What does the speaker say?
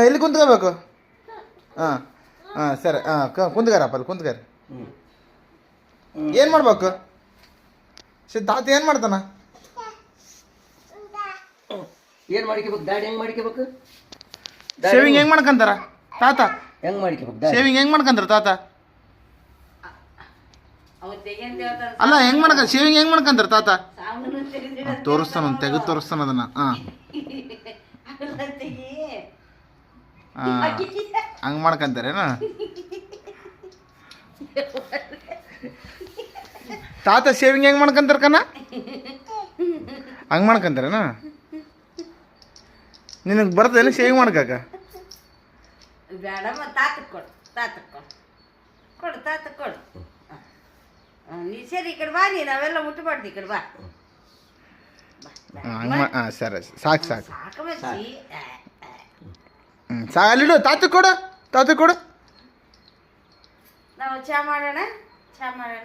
ಎಲ್ಲಿ ಕುಂತ್ಕೋಬೇಕು? ಹಾಂ ಹಾಂ ಸರಿ ಕುಂತ್ಗಾರಪ್ಪ ಅಲ್ಲಿ ಕುಂತ್ಗಾರ. ಏನು ಮಾಡ್ಬೇಕು? ತಾತ ಏನು ಮಾಡ್ತಾನ? ಏನು ಮಾಡ್ಕೋಬೇಕು? ದಾಡಿ ಹೆಂಗೆ ಮಾಡ್ಕೋಬೇಕು? ಶೇವಿಂಗ್ ಹೆಂಗೆ ಮಾಡ್ಕೊಂತಾರ ತಾತ? ಹೆಂಗೆ ಮಾಡ್ಕೋಬೇಕು? ಶೇವಿಂಗ್ ಹೆಂಗೆ ಮಾಡ್ಕೊಂತಾರ ತಾತ? ಅಲ್ಲ ಹೆಂಗೆ ಮಾಡ್ಕ ಶೇವಿಂಗ್ ಹೆಂಗೆ ಮಾಡ್ಕೊಂತಾರ ತಾತ? ತೋರಿಸ್ತಾನ ತೆಗೆದು ತೋರಿಸ್ತಾನ ಅದನ್ನು. ಹಾಂ ಹಂಗೆ ಮಾಡ್ಕೊಂತಾರೇನ ತಾತ? ಶೇವಿಂಗ್ ಹೆಂಗೆ ಮಾಡ್ಕೊಂತಾರ ಕಣ? ಹಂಗೆ ಮಾಡ್ಕೊಂತಾರೇನ? ನಿನಗೆ ಬರ್ತದೇನು ಶೇವಿಂಗ್ ಮಾಡ್ಕಾಕ? ಬೇಡಮ್ಮ ತಾತಕ್ಕೆ ಕೊಡು, ತಾತಕ್ಕೆ ಕೊಡು, ಕೊಡು ತಾತಕ್ಕೆ ಕೊಡು. ನೀ ಸರಿ ಈ ಕಡೆ ಬಾ, ನೀ ನಾವೆಲ್ಲ ಮುಟ್ಟಬಾರ್ದು, ಈ ಕಡೆ ಬಾ. ಹಂಗೆ ಸರಿ ಸಾಕು ಸಾಕು ಸಾಕಮಚ್ಚಿ. ಅಲ್ಲಿಡು ತಾತಕ್ಕೆ ಕೊಡು, ತಾತಕ್ಕೆ ಕೊಡು. ನಾವು ಚಾ ಮಾಡೋಣ, ಚಾ ಮಾಡೋಣ.